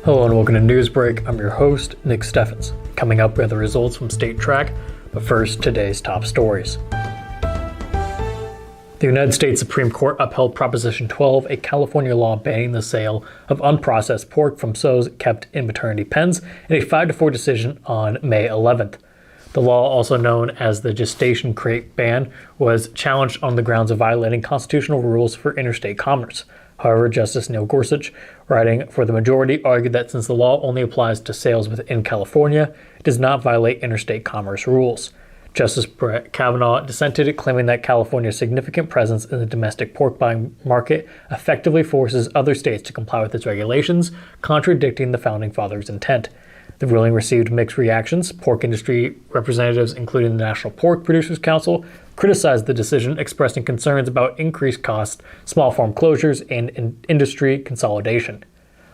Hello and welcome to Newsbreak. I'm your host, Nick Steffens. Coming up, we have the results from state track, but first, today's top stories. The United States Supreme Court upheld Proposition 12, a California law banning the sale of unprocessed pork from sows kept in maternity pens, in a 5-4 decision on May 11th. The law, also known as the gestation crate ban, was challenged on the grounds of violating constitutional rules for interstate commerce. However, Justice Neil Gorsuch, writing for the majority, argued that since the law only applies to sales within California, it does not violate interstate commerce rules. Justice Brett Kavanaugh dissented, claiming that California's significant presence in the domestic pork buying market effectively forces other states to comply with its regulations, contradicting the Founding Fathers' intent. The ruling received mixed reactions. Pork industry representatives, including the National Pork Producers Council, criticized the decision, expressing concerns about increased costs, small farm closures, and industry consolidation.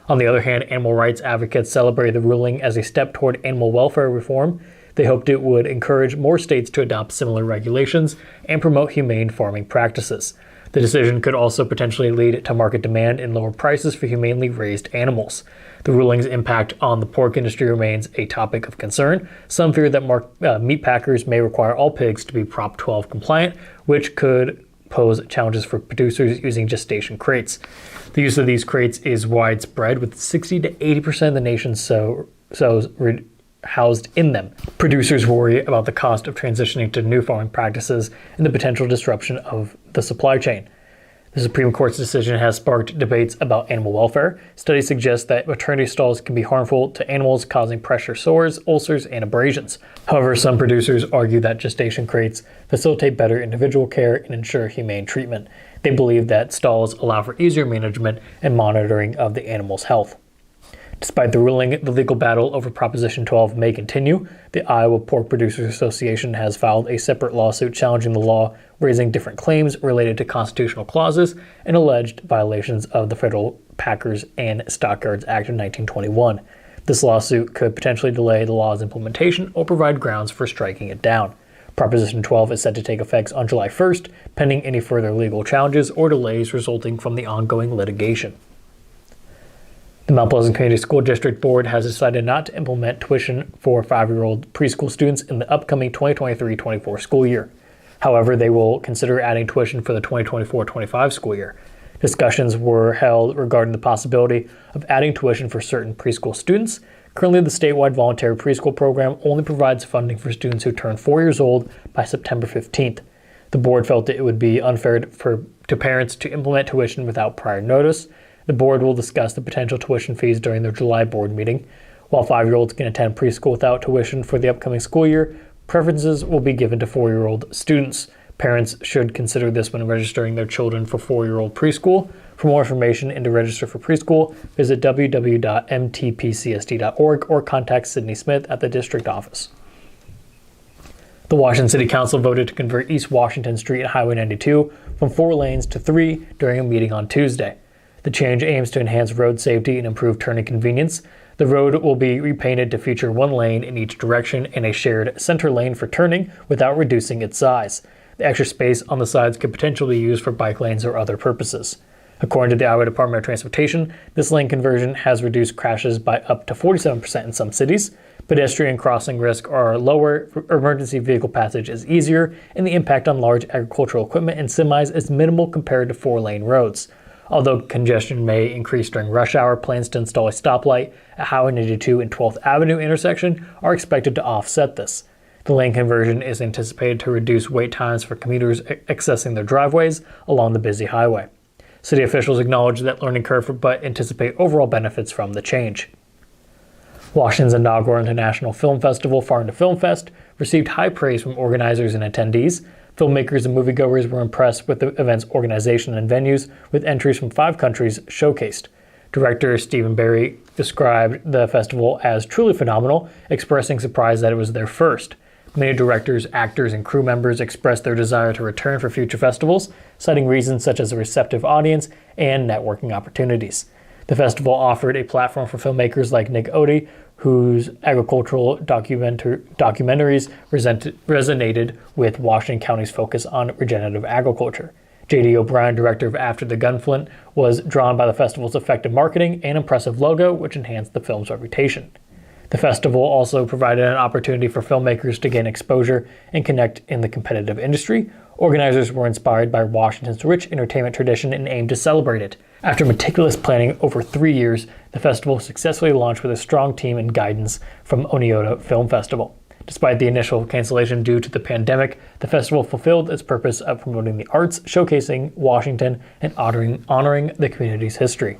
On the other hand, animal rights advocates celebrated the ruling as a step toward animal welfare reform. They hoped it would encourage more states to adopt similar regulations and promote humane farming practices. The decision could also potentially lead to market demand and lower prices for humanely raised animals. The ruling's impact on the pork industry remains a topic of concern. Some fear that meat packers may require all pigs to be Prop 12 compliant, which could pose challenges for producers using gestation crates. The use of these crates is widespread, with 60 to 80% of the nation's sows housed in them. Producers worry about the cost of transitioning to new farming practices and the potential disruption of the supply chain. The Supreme Court's decision has sparked debates about animal welfare. Studies suggest that maternity stalls can be harmful to animals, causing pressure sores, ulcers, and abrasions. However, some producers argue that gestation crates facilitate better individual care and ensure humane treatment. They believe that stalls allow for easier management and monitoring of the animal's health. Despite the ruling, the legal battle over Proposition 12 may continue. The Iowa Pork Producers Association has filed a separate lawsuit challenging the law, raising different claims related to constitutional clauses and alleged violations of the Federal Packers and Stockyards Act of 1921. This lawsuit could potentially delay the law's implementation or provide grounds for striking it down. Proposition 12 is set to take effect on July 1st, pending any further legal challenges or delays resulting from the ongoing litigation. The Mount Pleasant Community School District Board has decided not to implement tuition for 5-year-old preschool students in the upcoming 2023-24 school year. However, they will consider adding tuition for the 2024-25 school year. Discussions were held regarding the possibility of adding tuition for certain preschool students. Currently, the statewide voluntary preschool program only provides funding for students who turn 4 years old by September 15th. The board felt that it would be unfair to parents to implement tuition without prior notice. The board will discuss the potential tuition fees during their July board meeting. While 5-year-olds can attend preschool without tuition for the upcoming school year, preferences will be given to 4-year-old students. Parents should consider this when registering their children for 4-year-old preschool. For more information and to register for preschool, visit www.mtpcsd.org or contact Sydney Smith at the district office. The Washington City Council voted to convert East Washington Street and Highway 92 from 4 lanes to 3 during a meeting on Tuesday. The change aims to enhance road safety and improve turning convenience. The road will be repainted to feature 1 lane in each direction and a shared center lane for turning without reducing its size. The extra space on the sides could potentially be used for bike lanes or other purposes. According to the Iowa Department of Transportation, this lane conversion has reduced crashes by up to 47% in some cities. Pedestrian crossing risks are lower, emergency vehicle passage is easier, and the impact on large agricultural equipment and semis is minimal compared to 4-lane roads. Although congestion may increase during rush hour, plans to install a stoplight at Highway 92 and 12th Avenue intersection are expected to offset this. The lane conversion is anticipated to reduce wait times for commuters accessing their driveways along the busy highway. City officials acknowledge that learning curve but anticipate overall benefits from the change. Washington's inaugural International Film Festival, Farm to Film Fest, received high praise from organizers and attendees. Filmmakers and moviegoers were impressed with the event's organization and venues, with entries from 5 countries showcased. Director Stephen Barry described the festival as truly phenomenal, expressing surprise that it was their first. Many directors, actors, and crew members expressed their desire to return for future festivals, citing reasons such as a receptive audience and networking opportunities. The festival offered a platform for filmmakers like Nick Odie, whose agricultural documentaries resonated with Washington County's focus on regenerative agriculture. J.D. O'Brien, director of After the Gunflint, was drawn by the festival's effective marketing and impressive logo, which enhanced the film's reputation. The festival also provided an opportunity for filmmakers to gain exposure and connect in the competitive industry. Organizers were inspired by Washington's rich entertainment tradition and aimed to celebrate it. After meticulous planning over 3 years, the festival successfully launched with a strong team and guidance from Oneota Film Festival. Despite the initial cancellation due to the pandemic, the festival fulfilled its purpose of promoting the arts, showcasing Washington, and honoring the community's history.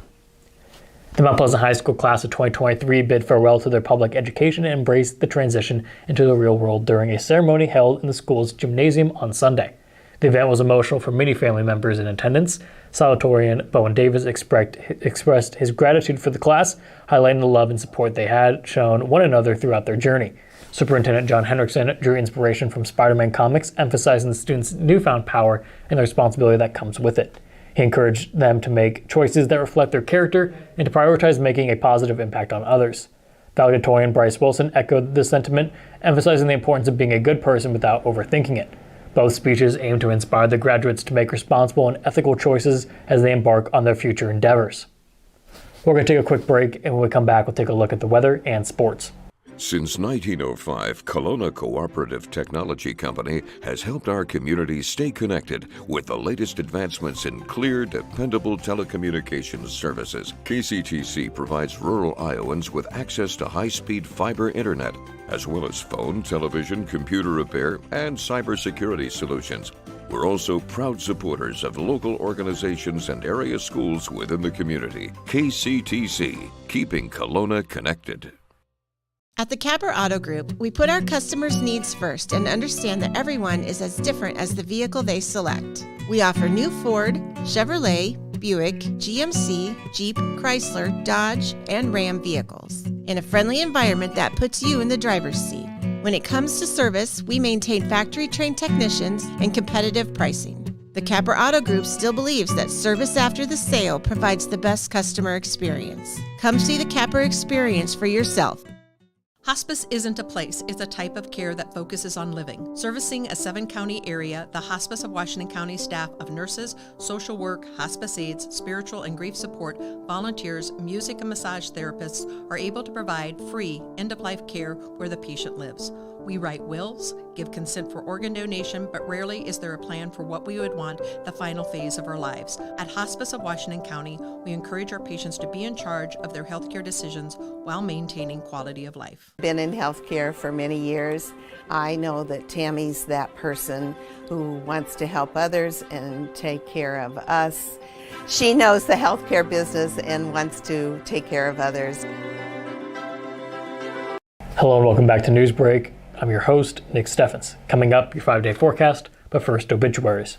The Mount Pleasant High School class of 2023 bid farewell to their public education and embraced the transition into the real world during a ceremony held in the school's gymnasium on Sunday. The event was emotional for many family members in attendance. Salutatorian Bowen Davis expressed his gratitude for the class, highlighting the love and support they had shown one another throughout their journey. Superintendent John Hendrickson drew inspiration from Spider-Man comics, emphasizing the students' newfound power and the responsibility that comes with it. He encouraged them to make choices that reflect their character and to prioritize making a positive impact on others. Valedictorian Bryce Wilson echoed this sentiment, emphasizing the importance of being a good person without overthinking it. Both speeches aim to inspire the graduates to make responsible and ethical choices as they embark on their future endeavors. We're going to take a quick break, and when we come back, we'll take a look at the weather and sports. Since 1905, Kelowna Cooperative Technology Company has helped our community stay connected with the latest advancements in clear, dependable telecommunications services. KCTC provides rural Iowans with access to high-speed fiber internet, as well as phone, television, computer repair, and cybersecurity solutions. We're also proud supporters of local organizations and area schools within the community. KCTC, keeping Kelowna connected. At the Capper Auto Group, we put our customers' needs first and understand that everyone is as different as the vehicle they select. We offer new Ford, Chevrolet, Buick, GMC, Jeep, Chrysler, Dodge, and Ram vehicles in a friendly environment that puts you in the driver's seat. When it comes to service, we maintain factory-trained technicians and competitive pricing. The Capper Auto Group still believes that service after the sale provides the best customer experience. Come see the Capper experience for yourself. Hospice isn't a place, it's a type of care that focuses on living. Servicing a 7-county area, the Hospice of Washington County staff of nurses, social work, hospice aides, spiritual and grief support, volunteers, music and massage therapists are able to provide free end-of-life care where the patient lives. We write wills, give consent for organ donation, but rarely is there a plan for what we would want the final phase of our lives. At Hospice of Washington County, we encourage our patients to be in charge of their healthcare decisions while maintaining quality of life. Been in healthcare for many years. I know that Tammy's that person who wants to help others and take care of us. She knows the healthcare business and wants to take care of others. Hello and welcome back to Newsbreak. I'm your host, Nick Steffens. Coming up, your 5-day forecast, but first, obituaries.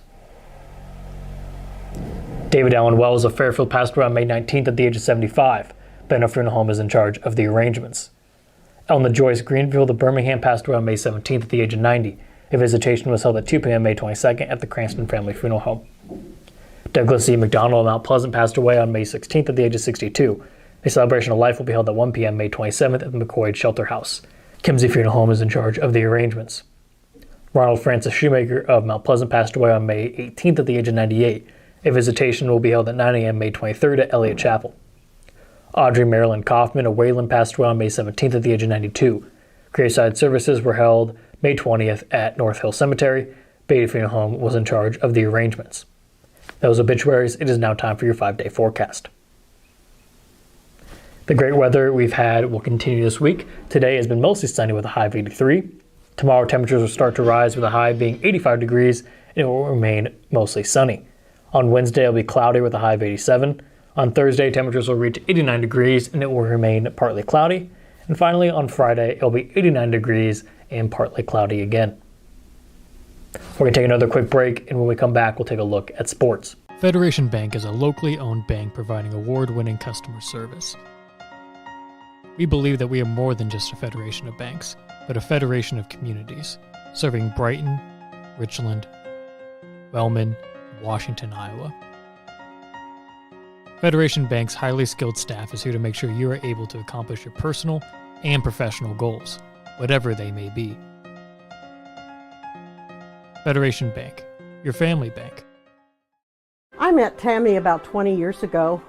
David Allen Wells of Fairfield passed away on May 19th at the age of 75. Benno Funeral Home is in charge of the arrangements. Elna Joyce Greenfield of Birmingham passed away on May 17th at the age of 90. A visitation was held at 2 p.m. May 22nd at the Cranston Family Funeral Home. Douglas C. McDonald of Mount Pleasant passed away on May 16th at the age of 62. A celebration of life will be held at 1 p.m. May 27th at the McCoy Shelter House. Kimsey Funeral Home is in charge of the arrangements. Ronald Francis Shoemaker of Mount Pleasant passed away on May 18th at the age of 98. A visitation will be held at 9 a.m. May 23rd at Elliott Chapel. Audrey Marilyn Kaufman of Wayland passed away on May 17th at the age of 92. Graveside services were held May 20th at North Hill Cemetery. Beatty Funeral Home was in charge of the arrangements. Those obituaries. It is now time for your 5-day forecast. The great weather we've had will continue this week. Today has been mostly sunny with a high of 83. Tomorrow temperatures will start to rise with a high being 85 degrees and it will remain mostly sunny. On Wednesday, it'll be cloudy with a high of 87. On Thursday, temperatures will reach 89 degrees and it will remain partly cloudy. And finally, on Friday, it'll be 89 degrees and partly cloudy again. We're going to take another quick break, and when we come back, we'll take a look at sports. Federation Bank is a locally owned bank providing award-winning customer service. We believe that we are more than just a federation of banks, but a federation of communities, serving Brighton, Richland, Wellman, and Washington, Iowa. Federation Bank's highly skilled staff is here to make sure you are able to accomplish your personal and professional goals, whatever they may be. Federation Bank, your family bank. I met Tammy about 20 years ago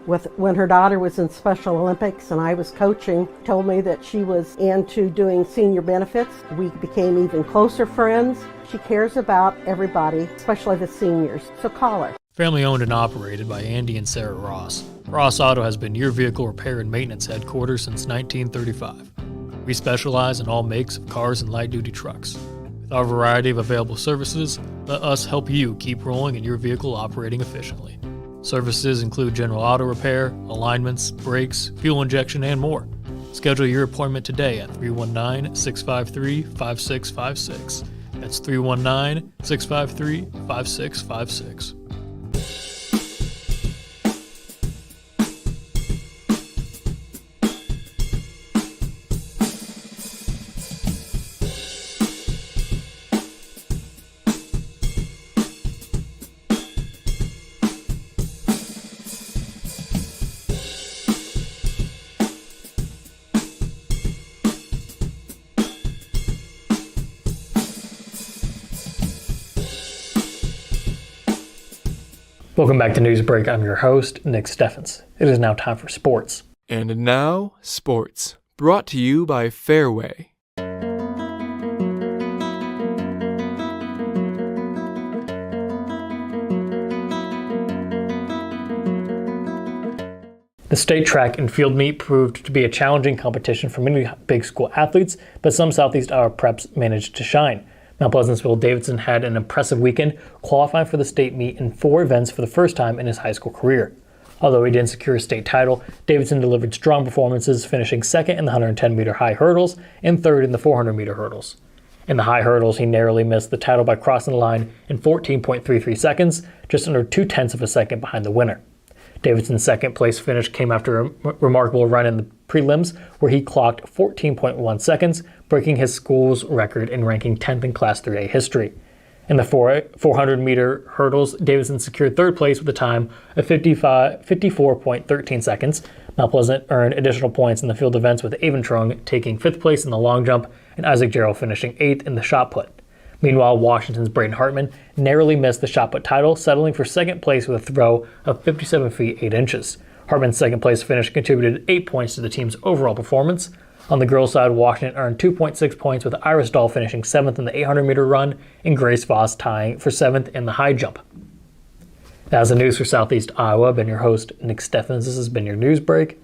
when her daughter was in Special Olympics and I was coaching. Told me that she was into doing senior benefits. We became even closer friends. She cares about everybody, especially the seniors, so call her. Family owned and operated by Andy and Sarah Ross. Ross Auto has been your vehicle repair and maintenance headquarters since 1935. We specialize in all makes of cars and light-duty trucks. With our variety of available services, let us help you keep rolling and your vehicle operating efficiently. Services include general auto repair, alignments, brakes, fuel injection, and more. Schedule your appointment today at 319-653-5656. That's 319-653-5656. Welcome back to Newsbreak. I'm your host, Nick Steffens. It is now time for sports. And now, sports. Brought to you by Fairway. The state track and field meet proved to be a challenging competition for many big school athletes, but some Southeast Iowa preps managed to shine. Mount Pleasantsville Davidson had an impressive weekend, qualifying for the state meet in 4 events for the first time in his high school career. Although he didn't secure a state title, Davidson delivered strong performances, finishing second in the 110-meter high hurdles and third in the 400-meter hurdles. In the high hurdles, he narrowly missed the title by crossing the line in 14.33 seconds, just under 0.2 of a second behind the winner. Davidson's second place finish came after a remarkable run in the prelims, where he clocked 14.1 seconds, breaking his school's record and ranking 10th in Class 3A history. In the 400-meter hurdles, Davidson secured third place with a time of 54.13 seconds. Mount Pleasant earned additional points in the field events, with Avon Trung taking 5th place in the long jump and Isaac Jarrell finishing 8th in the shot put. Meanwhile, Washington's Braden Hartman narrowly missed the shot put title, settling for second place with a throw of 57 feet 8 inches. Hartman's second place finish contributed 8 points to the team's overall performance. On the girls' side, Washington earned 2.6 points, with Iris Dahl finishing 7th in the 800-meter run and Grace Voss tying for 7th in the high jump. That's the news for Southeast Iowa. I've been your host, Nick Steffens. This has been your news break.